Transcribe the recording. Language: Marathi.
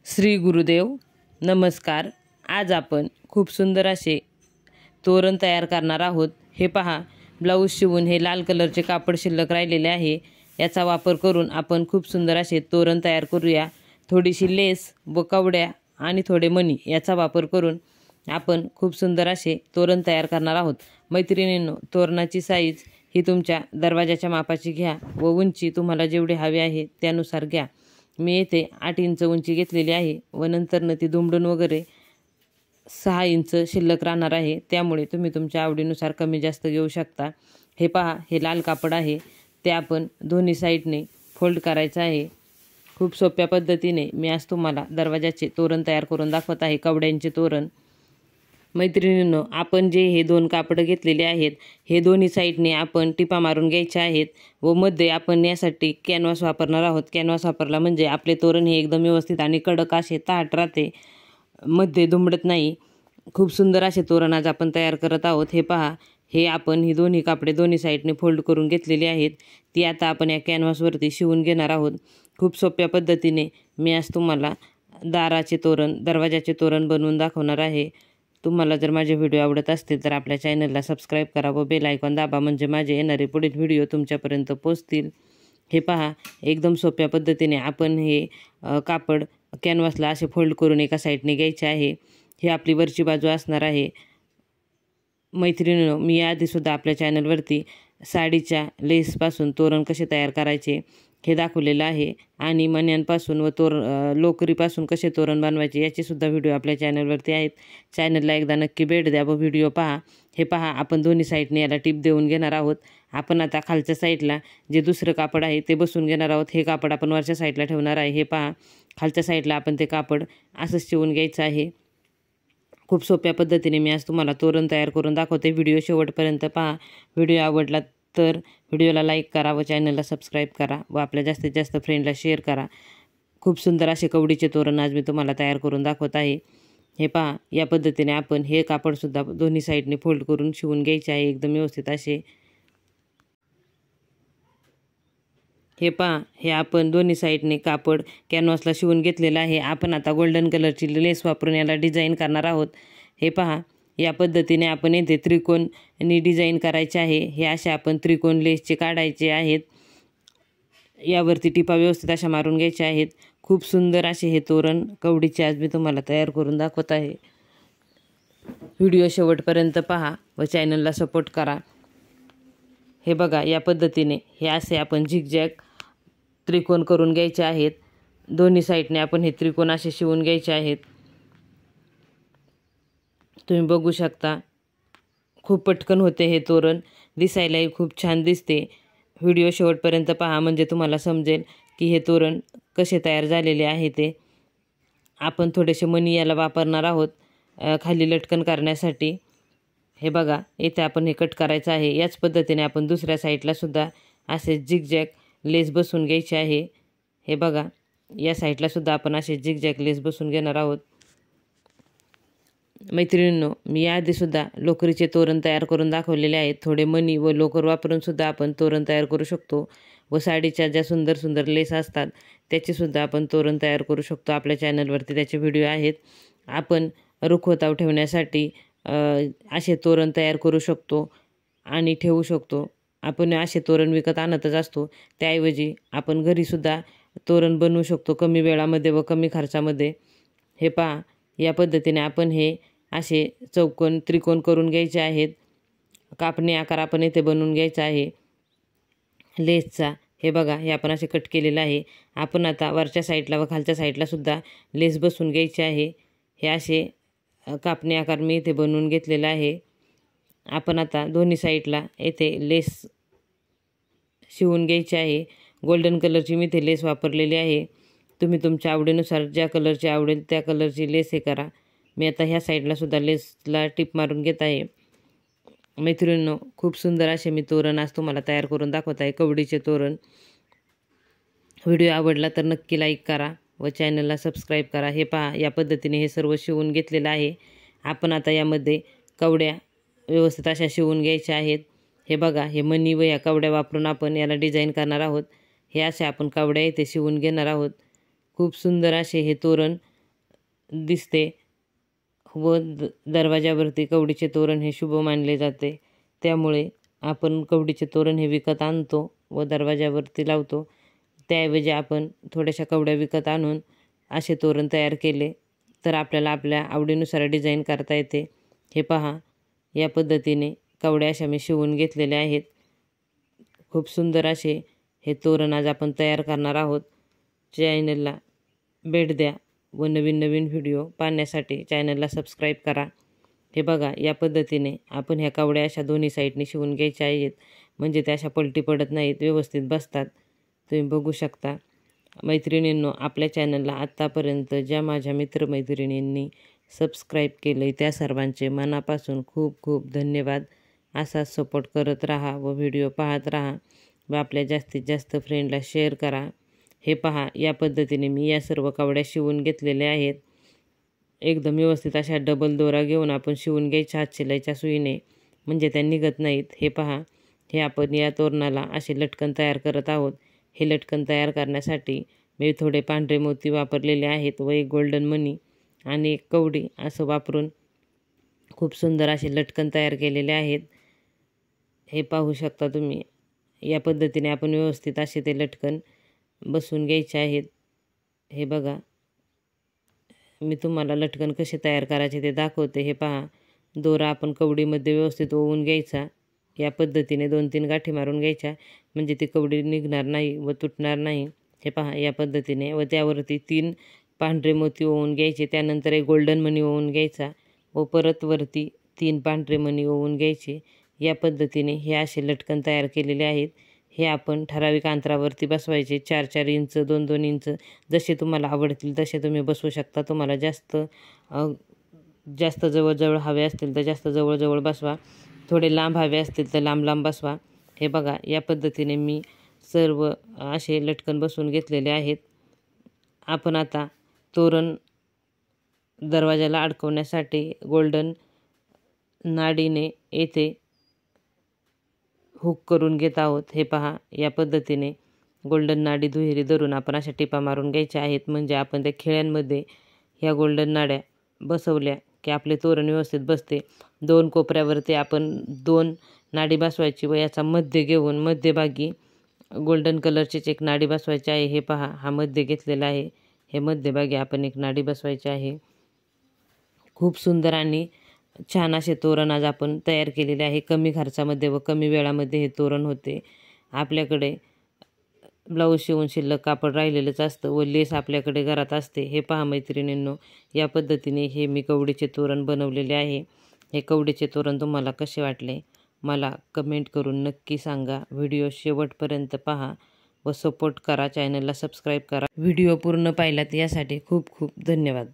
श्री गुरुदेव नमस्कार। आज आपण खूप सुंदर असे तोरण तयार करणार आहोत। हे पहा, ब्लाऊज शिवून हे लाल कलरचे कापड शिल्लक राहिलेले आहे। याचा वापर करून आपण खूप सुंदर असे तोरण तयार करूया। थोडीशी लेस व कवड्या आणि थोडे मणी याचा वापर करून आपण खूप सुंदर असे तोरण तयार करणार आहोत। मैत्रिणींनो, तोरणाची साईज ही तुमच्या दरवाजाच्या मापाची घ्या व उंची तुम्हाला जेवढी हवी आहे त्यानुसार घ्या। मी येथे 8 इंच उंची घेतलेली आहे व नंतर ती दुमडून वगैरे 6 इंच शिल्लक राहणार आहे। त्यामुळे तुम्ही तुमच्या आवडीनुसार कमी जास्त घेऊ शकता। हे पहा, हे लाल कापड आहे ते आपण दोन्ही साईडने फोल्ड करायचं आहे। खूप सोप्या पद्धतीने मी आज तुम्हाला दरवाजाचे तोरण तयार करून दाखवत आहे, कवड्यांचे तोरण। मैत्रिणींनो, आपण जे हे 2 कापड घेतलेले आहेत हे दोन्ही साईडने आपण टिपा मारून घ्यायचे आहेत व मध्ये आपण यासाठी कॅनव्हास वापरणार आहोत। कॅनव्हास वापरला म्हणजे आपले तोरण हे एकदम व्यवस्थित आणि कडक असे ताठ राहते, मध्ये दुमडत नाही। खूप सुंदर असे तोरण आज आपण तयार करत आहोत। हे पहा, हे आपण ही दोन्ही कापडे दोन्ही साईडने फोल्ड करून घेतलेली आहेत, ती आता आपण या कॅनव्हासवरती शिवून घेणार आहोत। खूप सोप्या पद्धतीने मी आज तुम्हाला दाराचे तोरण, दरवाजाचे तोरण बनवून दाखवणार आहे। तुम्हाला जर माझे व्हिडिओ आवडत असतील तर आपल्या चॅनलला सबस्क्राईब करा व बेल आयकॉन दाबा, म्हणजे माझे येणारे पुढील व्हिडिओ तुमच्यापर्यंत पोहोचतील। हे पहा, एकदम सोप्या पद्धतीने आपण हे कापड कॅनव्हासला असे फोल्ड करून एका साईडने घ्यायचे आहे। ही आपली वरची बाजू असणार आहे। मैत्रिणींनो, मी याआधीसुद्धा आपल्या चॅनलवरती साडीच्या लेसपासून तोरण कसे तयार करायचे हे दाखवलेलं आहे आणि मण्यांपासून व लोकरीपासून कसे तोरण बनवायचे याचे सुद्धा व्हिडिओ आपल्या चॅनलवरती आहेत। चॅनलला एकदा नक्की भेट द्या व व्हिडिओ पहा। हे पहा, आपण दोन्ही साईडने याला टिप देऊन घेणार आहोत। आपण आता खालच्या साईडला जे दुसरं कापड आहे ते बसवून घेणार आहोत। हे कापड आपण वरच्या साईडला ठेवणार आहे। हे पहा, खालच्या साईडला आपण ते कापड असंच शिवून घ्यायचं आहे। खूप सोप्या पद्धतीने मी आज तुम्हाला तोरण तयार करून दाखवते। व्हिडिओ शेवटपर्यंत पहा। व्हिडिओ आवडला तर व्हिडिओला लाईक करा व चॅनलला सबस्क्राईब करा व आपल्या जास्तीत जास्त फ्रेंडला शेअर करा। खूप सुंदर असे कवडीचे तोरण आज मी तुम्हाला तयार करून दाखवत आहे। हे पहा, या पद्धतीने आपण हे कापडसुद्धा दोन्ही साईडने फोल्ड करून शिवून घ्यायचे आहे एकदम व्यवस्थित असे। हे पहा, हे आपण दोन्ही साईडने कापड कॅनव्हासला शिवून घेतलेलं आहे। आपण आता गोल्डन कलरची लेस वापरून याला डिझाईन करणार आहोत। हे पहा, या पद्धतीने आपण येथे त्रिकोणी डिझाईन करायचे आहे। हे असे आपण त्रिकोण लेसचे काढायचे आहेत। यावरती टिपा व्यवस्थित अशा मारून घ्यायच्या आहेत। खूप सुंदर असे हे तोरण कवडीचे आज मी तुम्हाला तयार करून दाखवत आहे। व्हिडिओ शेवटपर्यंत पहा व चॅनलला सपोर्ट करा। हे बघा, या पद्धतीने हे असे आपण झिगझॅग त्रिकोण करून घ्यायचे आहेत। दोन्ही साईडने आपण हे त्रिकोण असे शिवून घ्यायचे आहेत। तुम्ही बघू शकता, खूप पटकन होते हे तोरण, दिसायलाही खूप छान दिसते। व्हिडिओ शेवटपर्यंत पहा म्हणजे तुम्हाला समजेल की हे तोरण कसे तयार झालेले आहे ते। आपण थोडेसे मणी याला वापरणार आहोत खाली लटकन करण्यासाठी। हे बघा, इथे आपण हे कट करायचं आहे। याच पद्धतीने आपण दुसऱ्या साईडला सुद्धा असे झिगझॅग लेस बसवून घ्यायचे आहे। हे बघा, या साईडला सुद्धा आपण असे झिगझॅग लेस बसवून घेणार आहोत। मैत्रिणींनो, मी याआधीसुद्धा लोकरीचे तोरण तयार करून दाखवलेले आहेत। थोडे मणी व लोकर वापरून सुद्धा आपण तोरण तयार करू शकतो व साडीच्या ज्या सुंदर सुंदर लेस असतात त्याचीसुद्धा आपण तोरण तयार करू शकतो। आपल्या चॅनलवरती त्याचे व्हिडिओ आहेत। आपण रुखवतावर ठेवण्यासाठी असे तोरण तयार करू शकतो आणि ठेवू शकतो। आपण असे तोरण विकत आणतच असतो, त्याऐवजी आपण घरीसुद्धा तोरण बनवू शकतो कमी वेळामध्ये व कमी खर्चामध्ये। हे पहा, या पद्धतीने आपण हे असे चौकोन त्रिकोण करून घ्यायचे आहेत। कापणी आकार आपण इथे बनवून घ्यायचा आहे लेसचा। हे बघा, हे आपण असे कट केलेलं आहे। आपण आता वरच्या साईडला व खालच्या साईडला सुद्धा लेस बसवून घ्यायचे आहे। हे असे कापणी आकार मी इथे बनवून घेतलेला आहे। आपण आता दोन्ही साईडला येथे लेस शिवून घ्यायची आहे। गोल्डन कलरची मी इथे लेस वापरलेली आहे। तुम्ही तुमच्या आवडीनुसार ज्या कलरची आवडेल त्या कलरची लेस हे करा। मी आता ह्या साईडला सुद्धा लेसला टिप मारून घेत आहे। मैत्रिणींनो, खूप सुंदर असे मी तोरण आज तुम्हाला तयार करून दाखवत आहे, कवडीचे तोरण। व्हिडिओ आवडला तर नक्की लाईक करा व चॅनलला सबस्क्राईब करा। हे पहा, या पद्धतीने हे सर्व शिवून घेतलेलं आहे। आपण आता यामध्ये कवड्या व्यवस्थित अशा शिवून घ्यायच्या आहेत। हे बघा, हे मणी व या कवड्या वापरून आपण याला डिझाईन करणार आहोत। हे असे आपण कवड्या इथे शिवून घेणार आहोत। खूप सुंदर असे हे तोरण दिसते व दरवाजावरती कवडीचे तोरण हे शुभ मानले जाते। त्यामुळे आपण कवडीचे तोरण हे विकत आणतो व दरवाजावरती लावतो। त्याऐवजी आपण थोड्याशा कवड्या विकत आणून असे तोरण तयार केले तर आपल्याला आपल्या आवडीनुसार डिझाईन करता येते। हे पहा, या पद्धतीने कवड्या अशा मी शिवून घेतलेल्या आहेत। खूप सुंदर असे हे तोरण आज आपण तयार करणार आहोत। चॅनलला भेट द्या व नवीन नवीन व्हिडिओ पाहण्यासाठी चॅनलला सबस्क्राईब करा। हे बघा, या पद्धतीने आपण ह्या कवड्या अशा दोन्ही साईडने शिवून घ्यायच्या आहेत, म्हणजे त्या अशा पलटी पडत नाहीत, व्यवस्थित बसतात। तुम्ही बघू शकता। मैत्रिणींनो, आपल्या चॅनलला आत्तापर्यंत ज्या माझ्या मित्रमैत्रिणींनी सबस्क्राईब केलं आहे त्या सर्वांचे मनापासून खूप खूप धन्यवाद। असाच सपोर्ट करत राहा व व्हिडिओ पाहत राहा व आपल्या जास्तीत जास्त फ्रेंडला शेअर करा। हे पहा, या पद्धतीने मी या सर्व कवड्या शिवून घेतलेल्या आहेत। एकदम व्यवस्थित अशा डबल दोरा घेऊन आपण शिवून घ्यायच्या हातशिलाईच्या सुईने, म्हणजे त्या निघत नाहीत। हे पहा, हे आपण या तोरणाला असे लटकन तयार करत आहोत। हे लटकन तयार करण्यासाठी मी थोडे पांढरे मोती वापरलेले आहेत व एक गोल्डन मनी आणि एक कवडी असं वापरून खूप सुंदर असे लटकन तयार केलेले आहेत। हे पाहू शकता तुम्ही। या पद्धतीने आपण व्यवस्थित असे ते लटकन बसवून घ्यायचे आहेत। हे बघा, मी तुम्हाला लटकन कसे तयार करायचे ते दाखवते। हे पहा, दोरा आपण कवडीमध्ये व्यवस्थित ओवून घ्यायचा। या पद्धतीने 2-3 गाठी मारून घ्यायच्या, म्हणजे ती कवडी निघणार नाही व तुटणार नाही। हे पहा, या पद्धतीने व त्यावरती 3 पांढरे मोती ओवून घ्यायचे। त्यानंतर एक गोल्डन मनी ओवून घ्यायचा व परत वरती 3 पांढरे मनी ओवून घ्यायचे। या पद्धतीने हे असे लटकन तयार केलेले आहेत। हे आपण ठराविक अंतरावरती बसवायचे, 4-4 इंच 2-2 इंच जसे तुम्हाला आवडतील तसे तुम्ही बसवू शकता। तुम्हाला जास्त जवळजवळ हवे असतील तर जास्त जवळजवळ बसवा, थोडे लांब हवे असतील तर लांब लांब बसवा। हे बघा, या पद्धतीने मी सर्व असे लटकन बसवून घेतलेले आहेत। आपण आता तोरण दरवाजाला अडकवण्यासाठी गोल्डन नाडीने येथे हुक करून घेत आहोत। हे पहा, या पद्धतीने गोल्डन नाडी दुहेरी धरून आपण अशा टिपा मारून घ्यायच्या आहेत, म्हणजे आपण त्या खिळ्यांमध्ये ह्या गोल्डन नाड्या बसवल्या की आपले तोरण व्यवस्थित बसते। 2 कोपऱ्यावरती आपण 2 नाडी बसवायची व याचा मध्य घेऊन मध्यभागी गोल्डन कलरचीच एक नाडी बसवायची आहे। हे पहा, हा मध्य घेतलेला आहे। हे मध्यभागी आपण एक नाडी बसवायची आहे। खूप सुंदर आणि छान असे तोरण आज आपण तयार केलेले आहे। कमी खर्चामध्ये व कमी वेळामध्ये हे तोरण होते। आपल्याकडे ब्लाऊज शिवून शिल्लक कापड राहिलेलंच असतं व लेस आपल्याकडे घरात असते। हे पहा मैत्रिणींनो, या पद्धतीने हे मी कवडीचे तोरण बनवलेले आहे। हे कवडीचे तोरण तुम्हाला कसे वाटले मला कमेंट करून नक्की सांगा। व्हिडिओ शेवटपर्यंत पहा व सपोर्ट करा, चॅनलला सबस्क्राईब करा। व्हिडिओ पूर्ण पाहिलात यासाठी खूप खूप धन्यवाद।